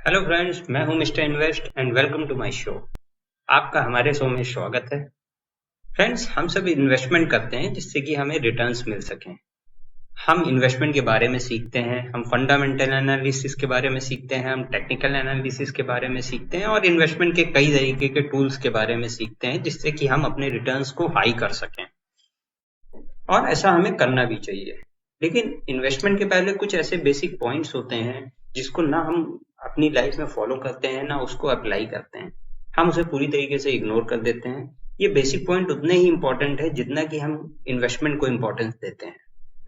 Hello friends, मैं हूं mister invest and welcome to my show. आपका हमारे शो में स्वागत है। फ्रेंड्स, हम सब इन्वेस्टमेंट करते हैं जिससे कि हमें रिटर्न्स मिल सकें। हम इन्वेस्टमेंट के बारे में सीखते हैं, हम फंडामेंटल एनालिसिस के बारे में सीखते हैं, हम टेक्निकल एनालिसिस के बारे में सीखते हैं और इन्वेस्टमेंट के कई तरीके के टूल्स के बारे में सीखते हैं जिससे कि हम अपने रिटर्न्स को हाई कर सकें। और ऐसा हमें करना भी चाहिए। लेकिन इन्वेस्टमेंट के पहले कुछ ऐसे बेसिक पॉइंट्स होते हैं जिसको ना हम अपनी लाइफ में फॉलो करते हैं ना उसको अप्लाई करते हैं। हम उसे पूरी तरीके से इग्नोर कर देते हैं। ये बेसिक पॉइंट उतने ही इम्पोर्टेंट है जितना कि हम इन्वेस्टमेंट को इम्पोर्टेंस देते हैं।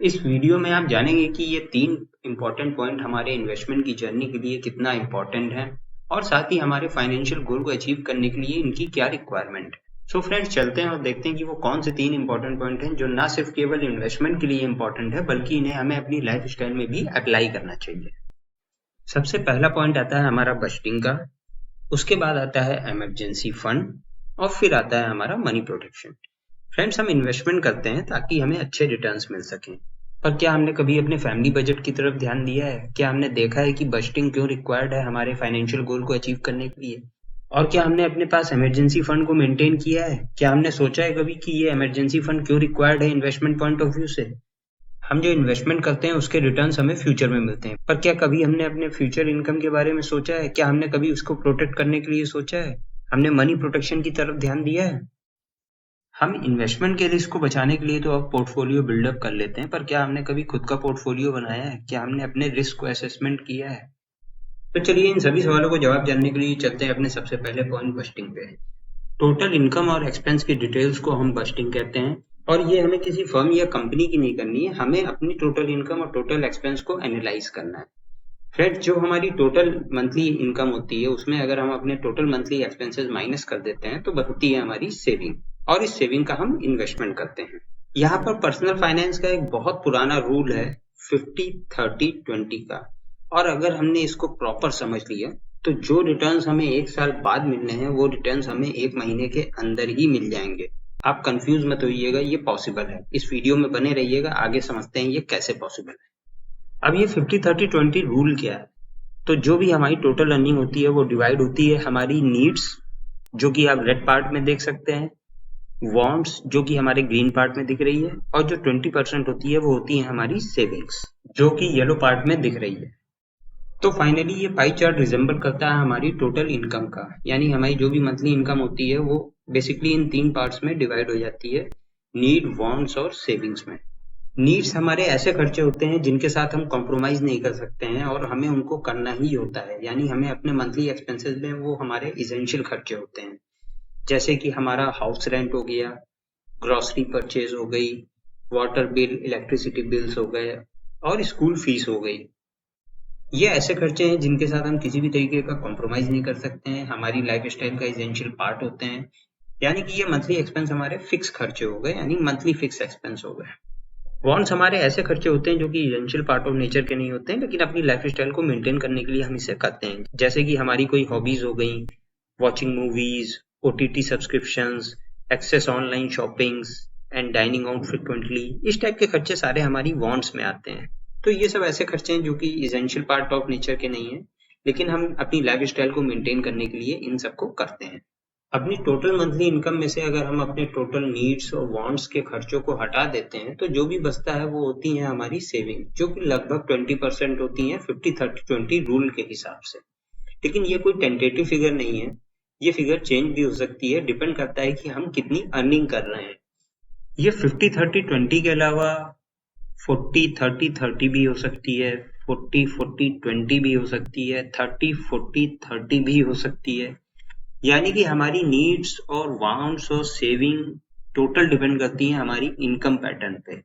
इस वीडियो में आप जानेंगे कि ये 3 इम्पोर्टेंट पॉइंट हमारे इन्वेस्टमेंट की जर्नी के लिए कितना इम्पोर्टेंट है और साथ ही हमारे फाइनेंशियल गोल को अचीव करने के लिए इनकी क्या रिक्वायरमेंट है। सो फ्रेंड्स, चलते हैं और देखते हैं कि वो कौन से 3 इम्पोर्टेंट पॉइंट हैं जो ना सिर्फ केवल इन्वेस्टमेंट के लिए इम्पोर्टेंट है बल्कि इन्हें हमें अपनी लाइफ स्टाइल में भी अप्लाई करना चाहिए। सबसे पहला पॉइंट आता है हमारा बजटिंग का, उसके बाद आता है इमरजेंसी फंड और फिर आता है हमारा मनी प्रोटेक्शन। फ्रेंड्स, हम इन्वेस्टमेंट करते हैं ताकि हमें अच्छे रिटर्न्स मिल सकें, पर क्या हमने कभी अपने फैमिली बजट की तरफ ध्यान दिया है? क्या हमने देखा है कि बजटिंग क्यों रिक्वायर्ड है हमारे फाइनेंशियल गोल को अचीव करने के लिए? और क्या हमने अपने पास इमरजेंसी फंड को मेंटेन किया है? क्या हमने सोचा है कभी कि ये इमरजेंसी फंड क्यों रिक्वायर्ड है इन्वेस्टमेंट पॉइंट ऑफ व्यू से? हम जो इन्वेस्टमेंट करते हैं उसके रिटर्न्स हमें फ्यूचर में मिलते हैं, पर क्या कभी हमने अपने फ्यूचर इनकम के बारे में सोचा है? क्या हमने कभी उसको प्रोटेक्ट करने के लिए सोचा है? हमने मनी प्रोटेक्शन की तरफ ध्यान दिया है? हम इन्वेस्टमेंट के रिस्क को बचाने के लिए तो अब पोर्टफोलियो बिल्डअप कर लेते हैं, पर क्या हमने कभी खुद का पोर्टफोलियो बनाया है? क्या हमने अपने रिस्क को असेसमेंट किया है? तो चलिए, इन सभी सवालों को जवाब जानने के लिए चलते हैं अपने सबसे पहले पॉइंट बजटिंग पे। टोटल इनकम और एक्सपेंस की डिटेल्स को हम बजटिंग कहते हैं और ये हमें किसी फर्म या कंपनी की नहीं करनी है, हमें अपनी टोटल इनकम और टोटल एक्सपेंस को एनालाइज करना है। फ्रेंड्स, जो हमारी टोटल मंथली इनकम होती है उसमें अगर हम अपने टोटल मंथली एक्सपेंसेस माइनस कर देते हैं तो बनती है हमारी सेविंग, और इस सेविंग का हम इन्वेस्टमेंट करते हैं। यहाँ पर पर्सनल फाइनेंस का एक बहुत पुराना रूल है 50-30-20 का, और अगर हमने इसको प्रॉपर समझ लिया तो जो रिटर्न्स हमें 1 साल बाद मिलने हैं वो रिटर्न्स हमें 1 महीने के अंदर ही मिल जाएंगे। आप कंफ्यूज मत होइएगा, ये पॉसिबल है। इस वीडियो में बने रहिएगा, आगे समझते हैं ये कैसे पॉसिबल है। अब ये 50-30-20 रूल क्या है? तो जो भी हमारी टोटल अर्निंग होती है वो डिवाइड होती है हमारी नीड्स, जो कि आप रेड पार्ट में देख सकते हैं, वांट्स जो कि हमारे ग्रीन पार्ट में दिख रही है, और जो 20% होती है वो होती है हमारी सेविंग्स, जो कि येलो पार्ट में दिख रही है। तो फाइनली ये पाई चार्ट रिजेंबल करता है हमारी टोटल इनकम का, यानी हमारी जो भी मंथली इनकम होती है वो बेसिकली इन 3 पार्ट्स में डिवाइड हो जाती है, नीड, वांट्स और सेविंग्स में। नीड्स हमारे ऐसे खर्चे होते हैं जिनके साथ हम कॉम्प्रोमाइज नहीं कर सकते हैं और हमें उनको करना ही होता है, यानी हमें अपने मंथली एक्सपेंसेस में वो हमारे इसेंशियल खर्चे होते हैं, जैसे कि हमारा हाउस रेंट हो गया, ग्रोसरी परचेज हो गई, वाटर बिल, इलेक्ट्रिसिटी बिल्स हो गए और स्कूल फीस हो गई। ये ऐसे खर्चे हैं जिनके साथ हम किसी भी तरीके का कॉम्प्रोमाइज नहीं कर सकते हैं, हमारी लाइफ स्टाइल का इसेंशियल पार्ट होते हैं, यानी कि ये मंथली एक्सपेंस हमारे फिक्स खर्चे हो गए, यानी मंथली फिक्स एक्सपेंस हो गए। वांट्स हमारे ऐसे खर्चे होते हैं जो कि इसेंशियल पार्ट ऑफ नेचर के नहीं होते हैं, लेकिन अपनी लाइफ स्टाइल को मेंटेन करने के लिए हम इसे करते हैं, जैसे कि हमारी कोई हॉबीज हो गई, watching movies, OTT subscriptions, access online shoppings and dining out frequently. इस टाइप के खर्चे सारे हमारी वांट्स में आते हैं। तो ये सब ऐसे खर्चे हैं जो कि इसेंशियल पार्ट ऑफ नेचर के नहीं है, लेकिन हम अपनी लाइफ स्टाइल को मेंटेन करने के लिए इन सबको करते हैं। अपनी टोटल मंथली इनकम में से अगर हम अपने टोटल नीड्स और वांट्स के खर्चों को हटा देते हैं तो जो भी बचता है वो होती है हमारी सेविंग, जो कि लगभग 20% होती है 50-30-20 रूल के हिसाब से। लेकिन ये कोई टेंटेटिव फिगर नहीं है, ये फिगर चेंज भी हो सकती है, डिपेंड करता है कि हम कितनी अर्निंग कर रहे हैं। ये 50-30-20 के अलावा 40-30-30 भी हो सकती है, 40-40-20 भी हो सकती है, 30-40-30 भी हो सकती है, यानी कि हमारी नीड्स और वांट्स और सेविंग टोटल डिपेंड करती है हमारी इनकम पैटर्न पे।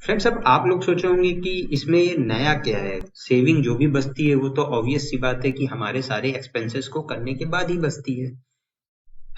फ्रेंड्स, अब आप लोग सोच रहे होंगे कि इसमें ये नया क्या है, सेविंग जो भी बचती है वो तो ऑब्वियस सी बात है कि हमारे सारे एक्सपेंसेस को करने के बाद ही बचती है।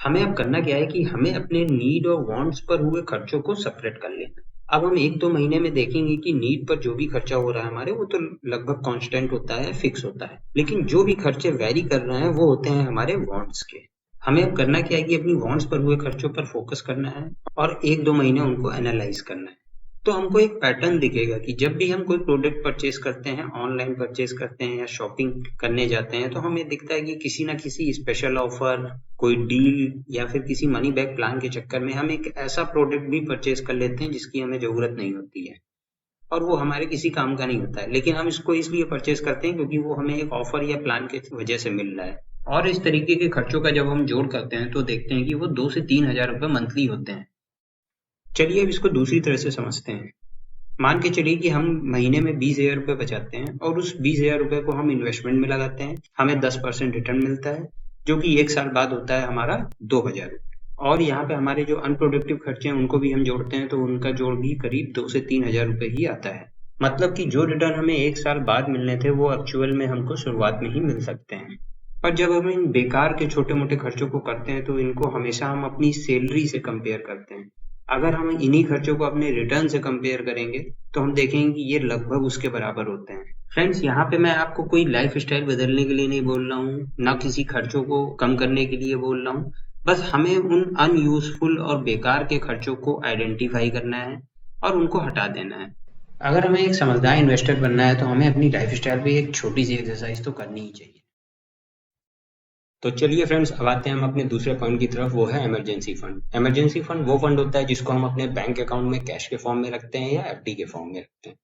हमें अब करना क्या है कि हमें अपने नीड और वांट्स पर हुए खर्चों को सेपरेट कर लेना। अब हम 1-2 महीने में देखेंगे कि नीड पर जो भी खर्चा हो रहा है हमारे, वो तो लगभग कांस्टेंट होता है, फिक्स होता है, लेकिन जो भी खर्चे वेरी कर रहे हैं वो होते हैं हमारे वांट्स के। हमें अब करना क्या है कि अपनी वांट्स पर हुए खर्चों पर फोकस करना है और 1-2 महीने उनको एनालाइज करना है। तो हमको एक पैटर्न दिखेगा कि जब भी हम कोई प्रोडक्ट परचेज करते हैं, ऑनलाइन परचेज करते हैं या शॉपिंग करने जाते हैं, तो हमें दिखता है कि किसी ना किसी स्पेशल ऑफर, कोई डील या फिर किसी मनी बैक प्लान के चक्कर में हम एक ऐसा प्रोडक्ट भी परचेज कर लेते हैं जिसकी हमें जरूरत नहीं होती है और वो हमारे किसी काम का नहीं होता है, लेकिन हम इसको इसलिए परचेज करते हैं क्योंकि वो हमें एक ऑफर या प्लान की वजह से मिल रहा है। और इस तरीके के खर्चों का जब हम जोड़ करते हैं तो देखते हैं कि वो 2 से 3 हज़ार रुपये मंथली होते हैं। चलिए अब इसको दूसरी तरह से समझते हैं। मान के चलिए कि हम महीने में 20,000 रुपये बचाते हैं और उस 20,000 रुपये को हम इन्वेस्टमेंट में लगाते हैं, हमें 10% रिटर्न मिलता है जो कि 1 साल बाद होता है हमारा 2,000 रुपये। और यहाँ पे हमारे जो अनप्रोडक्टिव खर्चे हैं उनको भी हम जोड़ते हैं तो उनका जोड़ भी करीब 2 से 3,000 रुपये ही आता है। मतलब कि जो रिटर्न हमें 1 साल बाद मिलने थे वो एक्चुअल में हमको शुरुआत में ही मिल सकते हैं। पर जब हम इन बेकार के छोटे मोटे खर्चों को करते हैं तो इनको हमेशा हम अपनी सैलरी से कंपेयर करते हैं। अगर हम इन्हीं खर्चों को अपने रिटर्न से कंपेयर करेंगे तो हम देखेंगे कि ये लगभग उसके बराबर होते हैं। फ्रेंड्स, यहाँ पे मैं आपको कोई लाइफ स्टाइल बदलने के लिए नहीं बोल रहा हूँ, ना किसी खर्चों को कम करने के लिए बोल रहा हूँ। बस हमें उन अनयूजफुल और बेकार के खर्चों को आइडेंटिफाई करना है और उनको हटा देना है। अगर हमें एक समझदार इन्वेस्टर बनना है तो हमें अपनी लाइफ स्टाइल पे एक छोटी सी एक्सरसाइज तो करनी ही चाहिए। तो चलिए फ्रेंड्स, अब आते हैं हम अपने दूसरे पॉइंट की तरफ, वो है इमरजेंसी फंड। इमरजेंसी फंड वो फंड होता है जिसको हम अपने बैंक अकाउंट में कैश के फॉर्म में रखते हैं या एफडी के फॉर्म में रखते हैं।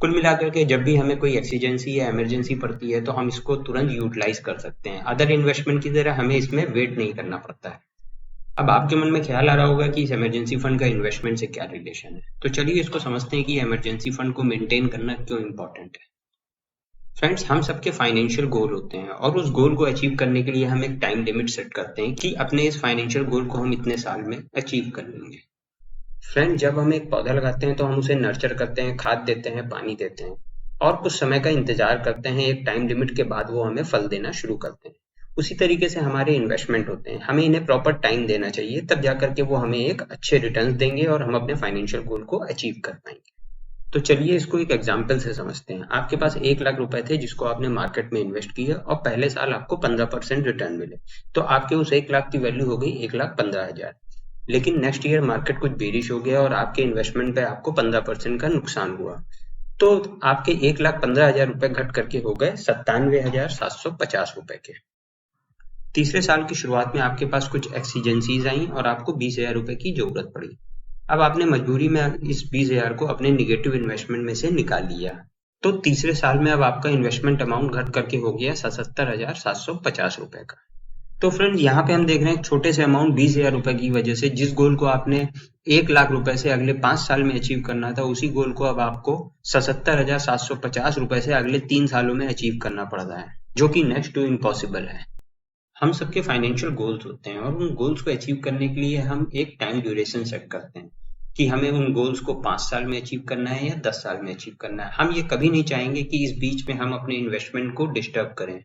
कुल मिलाकर के जब भी हमें कोई एक्सीजेंसी या इमरजेंसी पड़ती है तो हम इसको तुरंत यूटिलाइज कर सकते हैं। अदर इन्वेस्टमेंट की तरह हमें इसमें वेट नहीं करना पड़ता है। अब आपके मन में ख्याल आ रहा होगा कि इस इमरजेंसी फंड का इन्वेस्टमेंट से क्या रिलेशन है, तो चलिए इसको समझते हैं कि इमरजेंसी फंड को मेंटेन करना क्यों इंपॉर्टेंट है। फ्रेंड्स, हम सबके फाइनेंशियल गोल होते हैं और उस गोल को अचीव करने के लिए हम एक टाइम लिमिट सेट करते हैं कि अपने इस फाइनेंशियल गोल को हम इतने साल में अचीव कर लेंगे। फ्रेंड, जब हम एक पौधा लगाते हैं तो हम उसे नर्चर करते हैं, खाद देते हैं, पानी देते हैं और कुछ समय का इंतजार करते हैं। एक टाइम लिमिट के बाद वो हमें फल देना शुरू करते हैं। उसी तरीके से हमारे इन्वेस्टमेंट होते हैं, हमें इन्हें प्रॉपर टाइम देना चाहिए, तब जाकर के वो हमें एक अच्छे रिटर्न्स देंगे और हम अपने फाइनेंशियल गोल को अचीव कर पाएंगे। तो चलिए इसको एक एग्जाम्पल से समझते हैं। आपके पास 1 लाख रुपए थे जिसको आपने मार्केट में इन्वेस्ट किया और पहले साल आपको 15% रिटर्न मिले, तो आपके उस 1 लाख की वैल्यू हो गई 1,15,000। लेकिन नेक्स्ट ईयर मार्केट कुछ बेरिश हो गया और आपके इन्वेस्टमेंट पे आपको 15% का नुकसान हुआ, तो आपके 1,15,000 रुपए घट करके हो गए 97,750 रुपए के। तीसरे साल की शुरुआत में आपके पास कुछ एक्सीजेंसीज आई और आपको 20,000 रुपए की जरूरत पड़ी। अब आपने मजबूरी में इस 20,000 को अपने निगेटिव इन्वेस्टमेंट में से निकाल लिया, तो तीसरे साल में अब आपका इन्वेस्टमेंट अमाउंट घट करके हो गया 77,750 रुपए का। तो फ्रेंड, यहाँ पे हम देख रहे हैं छोटे से अमाउंट 20,000 रुपए की वजह से जिस गोल को आपने 1 लाख रुपए से अगले 5 साल में अचीव करना था, उसी गोल को अब आपको 77,750 रुपए से अगले 3 सालों में अचीव करना पड़ रहा है, जो कि नेक्स्ट टू इम्पॉसिबल है। हम सबके फाइनेंशियल गोल्स होते हैं और उन गोल्स को अचीव करने के लिए हम एक टाइम ड्यूरेशन सेट करते हैं कि हमें उन गोल्स को 5 साल में अचीव करना है या 10 साल में अचीव करना है। हम ये कभी नहीं चाहेंगे कि इस बीच में हम अपने इन्वेस्टमेंट को डिस्टर्ब करें।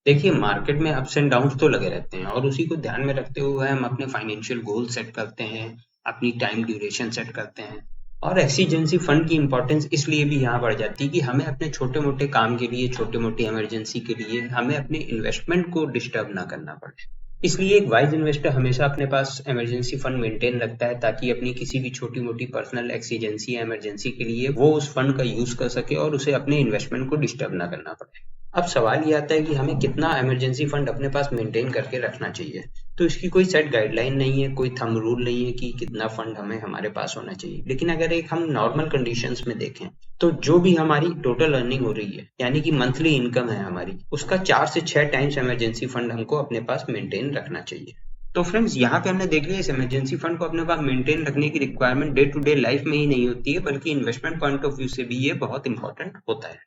देखिए, मार्केट में अप्स एंड डाउन्स तो लगे रहते हैं और उसी को ध्यान में रखते हुए हम अपने फाइनेंशियल गोल सेट करते हैं, अपनी टाइम ड्यूरेशन सेट करते हैं। और एक्सीजेंसी फंड की इंपॉर्टेंस इसलिए भी यहाँ बढ़ जाती है कि हमें अपने छोटे मोटे काम के लिए, छोटे मोटी इमरजेंसी के लिए हमें अपने इन्वेस्टमेंट को डिस्टर्ब ना करना पड़े। इसलिए एक वाइज इन्वेस्टर हमेशा अपने पास इमरजेंसी फंड मेंटेन रखता है ताकि अपनी किसी भी छोटी मोटी पर्सनल एक्सीजेंसी या इमरजेंसी के लिए वो उस फंड का यूज कर सके और उसे अपने इन्वेस्टमेंट को डिस्टर्ब ना करना पड़े। अब सवाल ये आता है कि हमें कितना इमरजेंसी फंड अपने पास मेंटेन करके रखना चाहिए। तो इसकी कोई सेट गाइडलाइन नहीं है, कोई थंब रूल नहीं है कि कितना फंड हमें हमारे पास होना चाहिए। लेकिन अगर एक हम नॉर्मल कंडीशंस में देखें तो जो भी हमारी टोटल अर्निंग हो रही है, यानी कि मंथली इनकम है हमारी, उसका 4 से 6 टाइम्स इमरजेंसी फंड हमको अपने पास मेंटेन रखना चाहिए। तो फ्रेंड्स, यहाँ पे हमने देख लिया इस इमरजेंसी फंड को अपने पास मेंटेन रखने की requirement day to day life में ही नहीं होती है, बल्कि इन्वेस्टमेंट पॉइंट ऑफ व्यू से भी ये बहुत इंपॉर्टेंट होता है।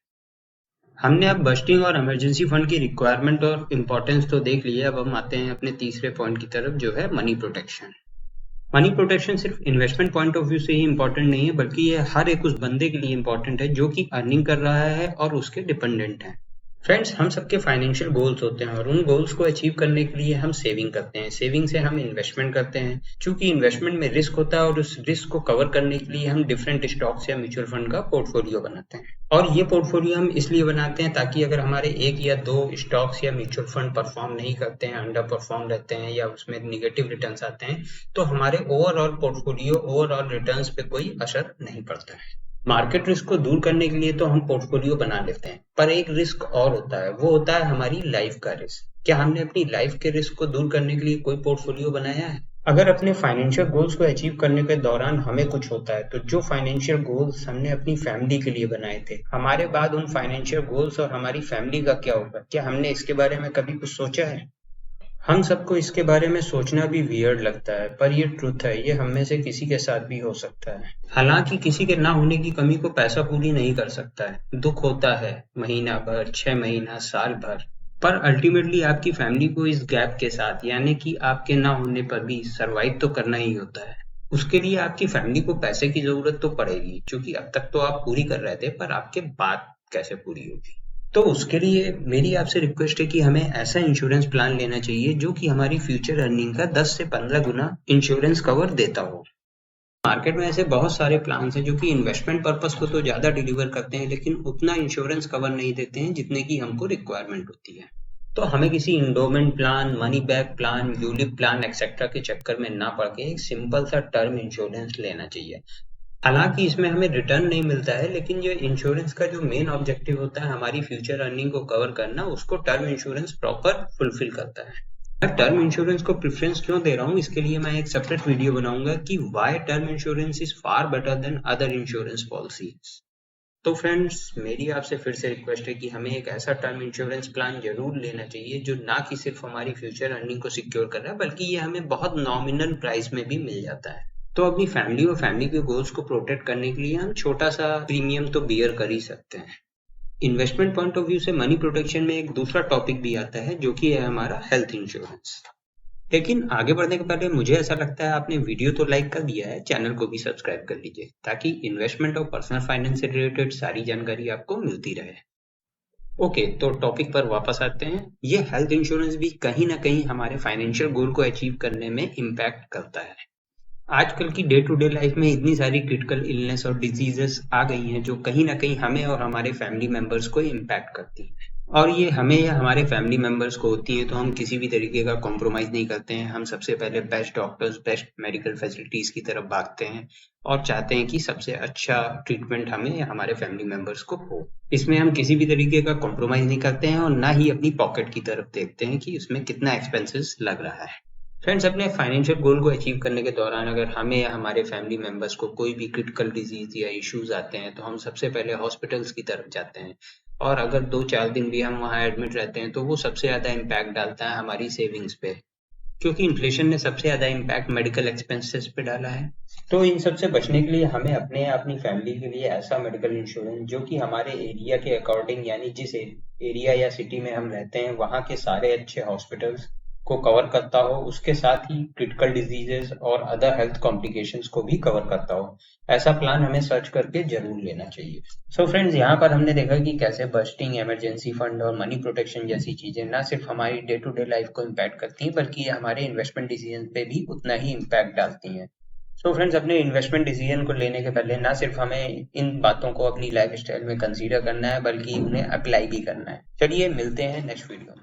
हमने अब बस्टिंग और इमरजेंसी फंड की रिक्वायरमेंट और इम्पोर्टेंस तो देख लिया। अब हम आते हैं अपने तीसरे पॉइंट की तरफ, जो है मनी प्रोटेक्शन। मनी प्रोटेक्शन सिर्फ इन्वेस्टमेंट पॉइंट ऑफ व्यू से ही इम्पोर्टेंट नहीं है, बल्कि ये हर एक उस बंदे के लिए इम्पोर्टेंट है जो कि अर्निंग कर रहा है और उसके डिपेंडेंट है। फ्रेंड्स, हम सबके फाइनेंशियल गोल्स होते हैं और उन गोल्स को अचीव करने के लिए हम सेविंग करते हैं। सेविंग से हम इन्वेस्टमेंट करते हैं। चूंकि इन्वेस्टमेंट में रिस्क होता है और उस रिस्क को कवर करने के लिए हम डिफरेंट स्टॉक्स या म्यूचुअल फंड का पोर्टफोलियो बनाते हैं। और ये पोर्टफोलियो हम इसलिए बनाते हैं ताकि अगर हमारे एक या दो स्टॉक्स या म्यूचुअल फंड परफॉर्म नहीं करते हैं, अंडर परफॉर्म रहते हैं या उसमें निगेटिव रिटर्न्स आते हैं, तो हमारे ओवरऑल पोर्टफोलियो, ओवरऑल रिटर्न्स पे कोई असर नहीं पड़ता है। मार्केट रिस्क को दूर करने के लिए तो हम पोर्टफोलियो बना लेते हैं, पर एक रिस्क और होता है, वो होता है हमारी लाइफ का रिस्क। क्या हमने अपनी लाइफ के रिस्क को दूर करने के लिए कोई पोर्टफोलियो बनाया है? अगर अपने फाइनेंशियल गोल्स को अचीव करने के दौरान हमें कुछ होता है, तो जो फाइनेंशियल गोल्स हमने अपनी फैमिली के लिए बनाए थे, हमारे बाद उन फाइनेंशियल गोल्स और हमारी फैमिली का क्या होगा? क्या हमने इसके बारे में कभी कुछ सोचा है? हम सबको इसके बारे में सोचना भी वियर्ड लगता है, पर ये ट्रुथ है, ये हम में से किसी के साथ भी हो सकता है। हालांकि किसी के ना होने की कमी को पैसा पूरी नहीं कर सकता है। दुख होता है महीना भर, 6 महीना, साल भर, पर अल्टीमेटली आपकी फैमिली को इस गैप के साथ, यानी कि आपके ना होने पर भी सरवाइव तो करना ही होता है। उसके लिए आपकी फैमिली को पैसे की जरूरत तो पड़ेगी, क्योंकि अब तक तो आप पूरी कर रहे थे, पर आपके बाद कैसे पूरी होगी? तो उसके लिए मेरी आपसे रिक्वेस्ट है कि हमें ऐसा इंश्योरेंस प्लान लेना चाहिए जो कि हमारी फ्यूचर अर्निंग का 10 से 15 गुना इंश्योरेंस कवर देता हो। मार्केट में ऐसे बहुत सारे प्लान्स हैं जो कि इन्वेस्टमेंट पर्पस को तो ज्यादा डिलीवर करते हैं, लेकिन उतना इंश्योरेंस कवर नहीं देते हैं जितने की हमको रिक्वायरमेंट होती है। तो हमें किसी endowment plan, money back plan, ULIP plan etcetera के चक्कर में ना पड़ के एक सिंपल सा टर्म इंश्योरेंस लेना चाहिए। हालांकि इसमें हमें रिटर्न नहीं मिलता है, लेकिन ये इंश्योरेंस का जो मेन ऑब्जेक्टिव होता है हमारी फ्यूचर अर्निंग को कवर करना, उसको टर्म इंश्योरेंस प्रॉपर फुलफिल करता है। मैं टर्म इंश्योरेंस को प्रेफरेंस क्यों दे रहा हूँ, इसके लिए मैं एक सेपरेट वीडियो बनाऊंगा कि why term insurance is far better than other insurance policies. तो फ्रेंड्स, मेरी आपसे फिर से रिक्वेस्ट है कि हमें एक ऐसा टर्म इंश्योरेंस प्लान जरूर लेना चाहिए जो ना कि सिर्फ हमारी फ्यूचर अर्निंग को सिक्योर कर रहा है, बल्कि ये हमें बहुत नॉमिनल प्राइस में भी मिल जाता है। तो अपनी फैमिली और फैमिली के गोल्स को प्रोटेक्ट करने के लिए हम छोटा सा प्रीमियम तो बियर कर ही सकते हैं। इन्वेस्टमेंट पॉइंट ऑफ व्यू से मनी प्रोटेक्शन में एक दूसरा टॉपिक भी आता है जो कि है हमारा हेल्थ इंश्योरेंस। लेकिन आगे बढ़ने के पहले मुझे ऐसा लगता है आपने वीडियो तो लाइक कर दिया है, चैनल को भी सब्सक्राइब कर लीजिए ताकि इन्वेस्टमेंट और पर्सनल फाइनेंस से रिलेटेड सारी जानकारी आपको मिलती रहे। ओके, तो टॉपिक पर वापस आते हैं। ये हेल्थ इंश्योरेंस भी कहीं ना कहीं हमारे फाइनेंशियल गोल को अचीव करने में इम्पैक्ट करता है। आजकल की डे टू डे लाइफ में इतनी सारी क्रिटिकल इलनेस और डिजीजेस आ गई हैं जो कहीं ना कहीं हमें और हमारे फैमिली मेंबर्स को इम्पैक्ट करती हैं। और ये हमें या हमारे फैमिली मेंबर्स को होती हैं तो हम किसी भी तरीके का कॉम्प्रोमाइज नहीं करते हैं। हम सबसे पहले best doctors, best medical facilities की तरफ भागते हैं और चाहते हैं कि सबसे अच्छा ट्रीटमेंट हमें या हमारे फैमिली मेंबर्स को हो। इसमें हम किसी भी तरीके का कॉम्प्रोमाइज नहीं करते हैं और ना ही अपनी पॉकेट की तरफ देखते हैं कि उसमें कितना एक्सपेंसेस लग रहा है। फ्रेंड्स, अपने फाइनेंशियल गोल को अचीव करने के दौरान अगर हमें या हमारे फैमिली मेंबर्स को कोई भी क्रिटिकल डिजीज या इश्यूज आते हैं तो हम सबसे पहले हॉस्पिटल्स की तरफ जाते हैं। और अगर 2-4 दिन भी हम वहाँ एडमिट रहते हैं तो वो सबसे ज्यादा इम्पैक्ट डालता है हमारी सेविंग्स पे, क्योंकि इन्फ्लेशन ने सबसे ज्यादा इम्पैक्ट मेडिकल एक्सपेंसेस पे डाला है। तो इन सब से बचने के लिए हमें अपने या अपनी फैमिली के लिए ऐसा मेडिकल इंश्योरेंस जो कि हमारे एरिया के अकॉर्डिंग, यानी जिस एरिया या सिटी में हम रहते हैं वहाँ के सारे अच्छे हॉस्पिटल्स को कवर करता हो, उसके साथ ही क्रिटिकल डिजीजेस और अदर हेल्थ कॉम्प्लिकेशंस को भी कवर करता हो, ऐसा प्लान हमें सर्च करके जरूर लेना चाहिए। सो फ्रेंड्स, यहाँ पर हमने देखा कि कैसे बजटिंग, इमरजेंसी फंड और मनी प्रोटेक्शन जैसी चीजें ना सिर्फ हमारी डे टू डे लाइफ को इम्पैक्ट करती हैं बल्कि ये हमारे इन्वेस्टमेंट डिसीजन पे भी उतना ही इम्पैक्ट डालती हैं। सो फ्रेंड्स, अपने इन्वेस्टमेंट डिसीजन को लेने के पहले ना सिर्फ हमें इन बातों को अपनी लाइफ स्टाइल में कंसीडर करना है बल्कि उन्हें अप्लाई भी करना है। चलिए मिलते हैं नेक्स्ट वीडियो में।